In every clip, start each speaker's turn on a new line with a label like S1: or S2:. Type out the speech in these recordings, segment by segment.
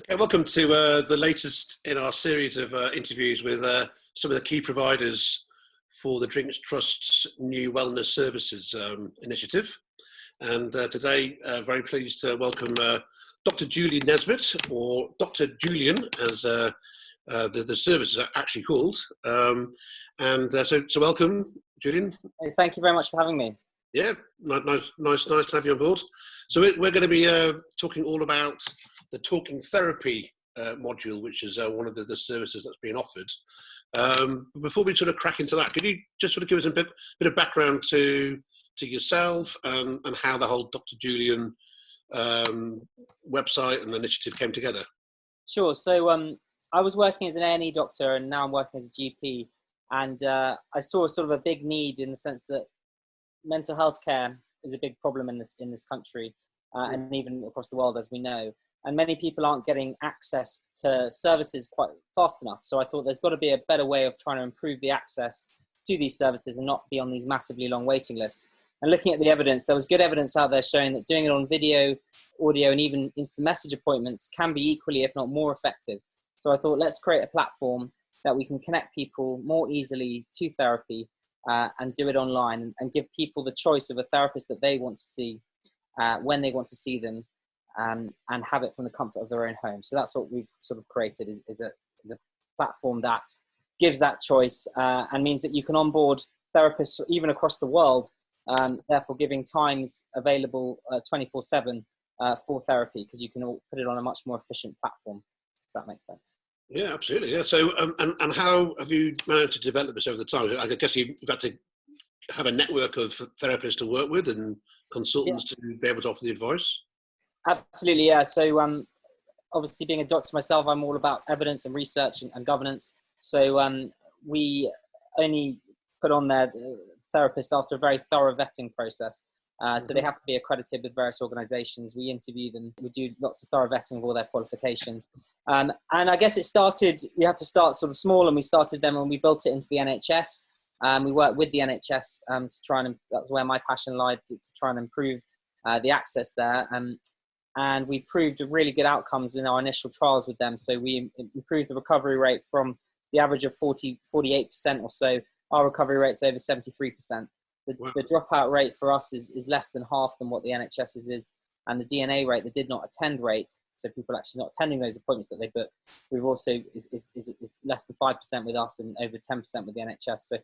S1: Okay, welcome to the latest in our series of interviews with some of the key providers for the Drinks Trust's new wellness services initiative. And today, very pleased to welcome Dr. Julian Nesbitt, or Dr. Julien, as the service is actually called. So welcome, Julian.
S2: Hey, thank you very much for having me.
S1: Yeah, nice to have you on board. So we're going to be talking all about the talking therapy module, which is one of the services that's being offered. Before we sort of crack into that, could you just sort of give us a bit of background to yourself and how the whole Dr. Julien website and initiative came together?
S2: Sure. So I was working as an A&E doctor, and now I'm working as a GP. And I saw sort of a big need in the sense that mental health care is a big problem in this country and even across the world, as we know. And many people aren't getting access to services quite fast enough. So I thought there's got to be a better way of trying to improve the access to these services and not be on these massively long waiting lists. And looking at the evidence, there was good evidence out there showing that doing it on video, audio, and even instant message appointments can be equally, if not more effective. So I thought, let's create a platform that we can connect people more easily to therapy and do it online and give people the choice of a therapist that they want to see when they want to see them. And have it from the comfort of their own home. So that's what we've sort of created is a platform that gives that choice and means that you can onboard therapists even across the world, therefore giving times available 24/7 for therapy, because you can all put it on a much more efficient platform, if that makes sense.
S1: Yeah, absolutely. Yeah. So, and how have you managed to develop this over the time? I guess you've had to have a network of therapists to work with and consultants to be able to offer the advice.
S2: Absolutely, yeah. So obviously being a doctor myself, I'm all about evidence and research and governance. So we only put on their therapists after a very thorough vetting process. So they have to be accredited with various organizations. We interview them. We do lots of thorough vetting of all their qualifications. And I guess we have to start sort of small, and we started them when we built it into the NHS. We worked with the NHS to try and, that's where my passion lied, to try and improve the access there. And we proved really good outcomes in our initial trials with them. So we improved the recovery rate from the average of 48% or so. Our recovery rate's over 73%. The dropout rate for us is less than half than what the NHS's is. And the DNA rate, the did not attend rate, so people actually not attending those appointments that they book, we've also is less than 5% with us and over 10% with the NHS. So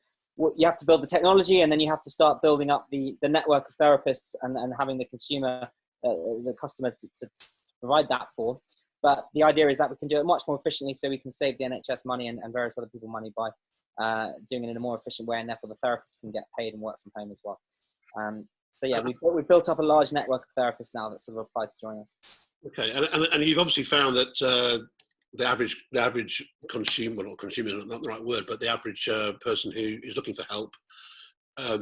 S2: you have to build the technology, and then you have to start building up the network of therapists and having the consumer, the customer to provide that for. But the idea is that we can do it much more efficiently, so we can save the NHS money and various other people money by doing it in a more efficient way, and therefore the therapists can get paid and work from home as well. So yeah, we've built up a large network of therapists now that sort of applied to join us. Okay,
S1: and you've obviously found that the average consumer, or consumer is not the right word, but the average person who is looking for help,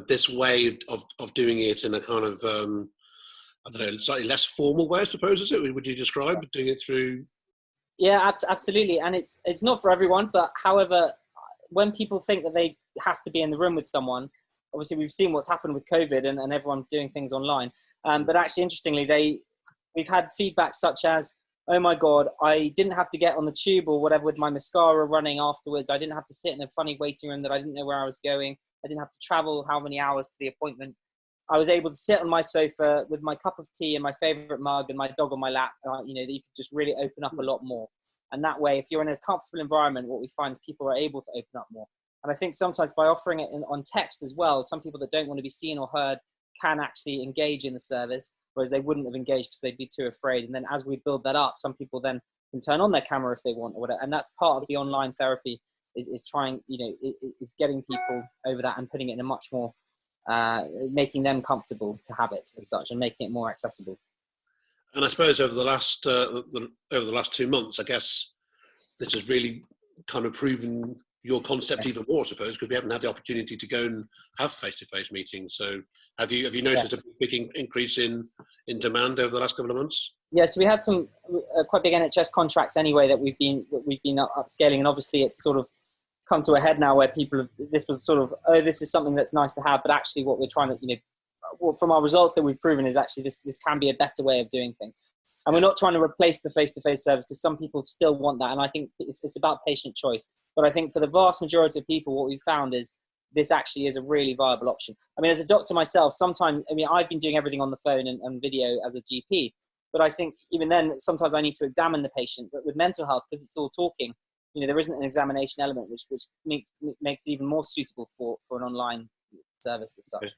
S1: this way of doing it in a kind of I don't know, slightly less formal way, I suppose, is it? Would you describe doing it through?
S2: Yeah, absolutely. And it's not for everyone, but however, when people think that they have to be in the room with someone, obviously we've seen what's happened with COVID and everyone doing things online. But actually, interestingly, we've had feedback such as, oh my God, I didn't have to get on the tube or whatever with my mascara running afterwards. I didn't have to sit in a funny waiting room that I didn't know where I was going. I didn't have to travel how many hours to the appointment. I was able to sit on my sofa with my cup of tea and my favorite mug and my dog on my lap, that you could just really open up a lot more. And that way, if you're in a comfortable environment, what we find is people are able to open up more. And I think sometimes by offering it on text as well, some people that don't want to be seen or heard can actually engage in the service, whereas they wouldn't have engaged because they'd be too afraid. And then as we build that up, some people then can turn on their camera if they want or whatever. And that's part of the online therapy is trying, is getting people over that and putting it in a much more, making them comfortable to have it as such and making it more accessible.
S1: And I suppose over the last 2 months, I guess this has really kind of proven your concept even more, I suppose, because we haven't had the opportunity to go and have face-to-face meetings. So have you noticed a big increase in demand over the last couple of months?
S2: Yeah, so we had some quite big NHS contracts anyway that we've been upscaling, and obviously it's sort of come to a head now where this was sort of, oh, this is something that's nice to have, but actually what we're trying to, from our results that we've proven is actually this can be a better way of doing things. And we're not trying to replace the face-to-face service, because some people still want that. And I think it's about patient choice. But I think for the vast majority of people, what we've found is this actually is a really viable option. I mean, as a doctor myself, sometimes, I mean, I've been doing everything on the phone and video as a GP, but I think even then, sometimes I need to examine the patient. But with mental health, because it's all talking, you know, there isn't an examination element, which makes it even more suitable for an online service as such.
S1: Okay.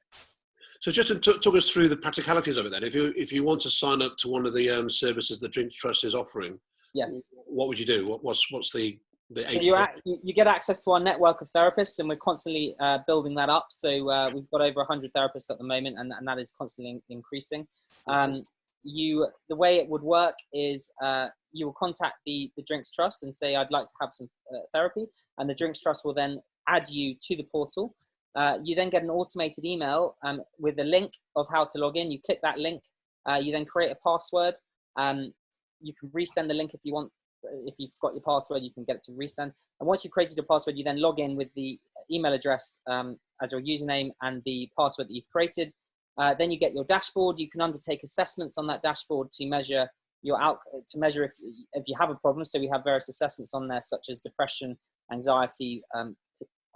S1: So just to talk us through the practicalities of it then, if you want to sign up to one of the services the Drinks Trust is offering,
S2: yes,
S1: what would you do? What's the
S2: so you get access to our network of therapists, and we're constantly building that up. So we've got over 100 therapists at the moment, and that is constantly increasing. The way it would work is you will contact the Drinks Trust and say, I'd like to have some therapy, and the Drinks Trust will then add you to the portal. You then get an automated email with a link of how to log in. You click that link. You then create a password. You can resend the link if you want. If you've got your password, you can get it to resend. And once you've created your password, you then log in with the email address as your username and the password that you've created. Then you get your dashboard. You can undertake assessments on that dashboard to measure if you have a problem. So we have various assessments on there, such as depression, anxiety,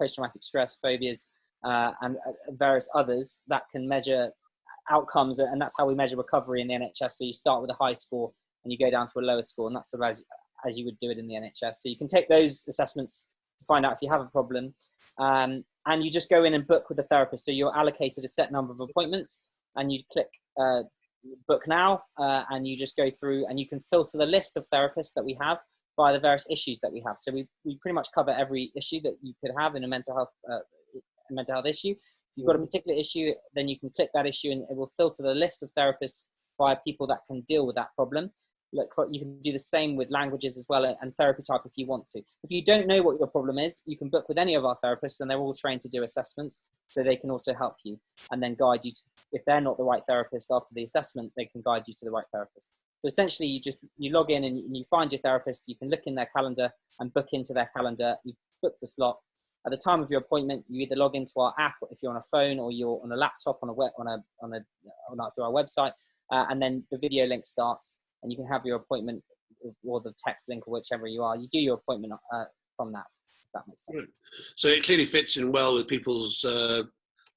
S2: post-traumatic stress, phobias, and various others that can measure outcomes. And that's how we measure recovery in the NHS. So you start with a high score and you go down to a lower score, and that's sort of as you would do it in the NHS. So you can take those assessments to find out if you have a problem. And you just go in and book with the therapist. So you're allocated a set number of appointments, and you click book now, and you just go through, and you can filter the list of therapists that we have by the various issues that we have. So we pretty much cover every issue that you could have in a mental health issue. If you've got a particular issue, then you can click that issue, and it will filter the list of therapists by people that can deal with that problem. Look, you can do the same with languages as well, and therapy type if you want to. If you don't know what your problem is, you can book with any of our therapists, and they're all trained to do assessments, so they can also help you and then guide you to, if they're not the right therapist after the assessment, they can guide you to the right therapist. So essentially you log in and you find your therapist. You can look in their calendar and book into their calendar. You booked a slot. At the time of your appointment, you either log into our app if you're on a phone, or you're on a laptop through our website, and then the video link starts. And you can have your appointment, or the text link, or whichever you are. You do your appointment from that, if that makes sense.
S1: Right. So it clearly fits in well with people's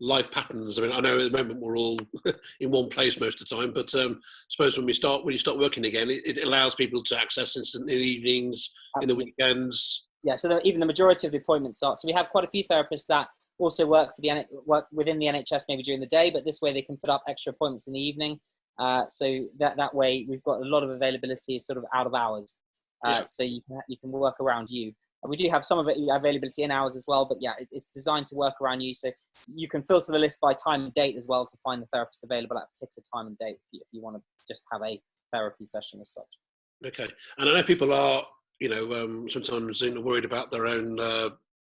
S1: life patterns. I mean, I know at the moment we're all in one place most of the time, but I suppose when you start working again, it allows people to access instantly in the evenings, Absolutely. In the weekends.
S2: Yeah, so even the majority of the appointments are. So we have quite a few therapists that also work within the NHS, maybe during the day, but this way they can put up extra appointments in the evening. So that way we've got a lot of availability sort of out of hours. So you can work around you. We do have some of it availability in hours as well, but yeah, it's designed to work around you. So you can filter the list by time and date as well to find the therapist available at a particular time and date if you want to just have a therapy session as such.
S1: Okay. And I know people are, sometimes worried about their own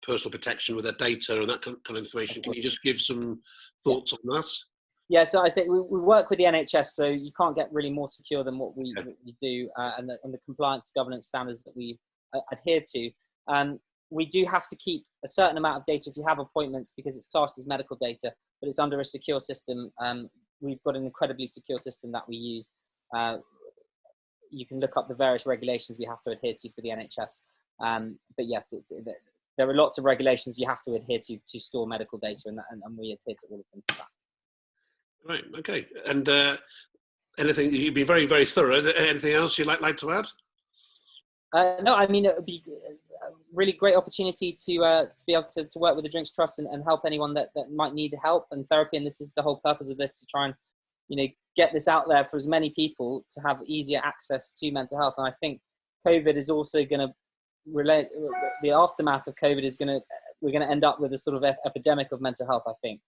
S1: personal protection with their data and that kind of information. Can you just give some thoughts on that?
S2: Yeah, so I say we work with the NHS, so you can't get really more secure than what we do, and the compliance governance standards that we adhere to. We do have to keep a certain amount of data if you have appointments, because it's classed as medical data, but it's under a secure system. We've got an incredibly secure system that we use. You can look up the various regulations we have to adhere to for the NHS. But yes, there are lots of regulations you have to adhere to store medical data, and we adhere to all of them for that.
S1: Right. Okay. And anything, you've been very, very thorough. Anything else you'd like to add?
S2: No, I mean, it would be a really great opportunity to be able to work with the Drinks Trust and help anyone that might need help and therapy. And this is the whole purpose of this, to try and, get this out there for as many people to have easier access to mental health. And I think COVID is also going to relate, the aftermath of COVID we're going to end up with a sort of epidemic of mental health, I think.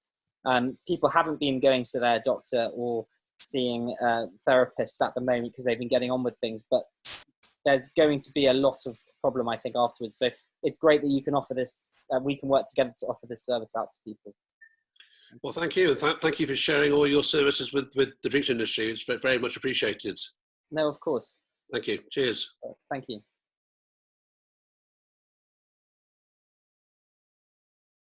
S2: People haven't been going to their doctor or seeing therapists at the moment because they've been getting on with things, but there's going to be a lot of problem, I think, afterwards. So it's great that you can offer this, we can work together to offer this service out to people.
S1: Well, thank you. Thank you for sharing all your services with the drinks industry. It's very much appreciated.
S2: No, of course.
S1: Thank you. Cheers.
S2: Thank you.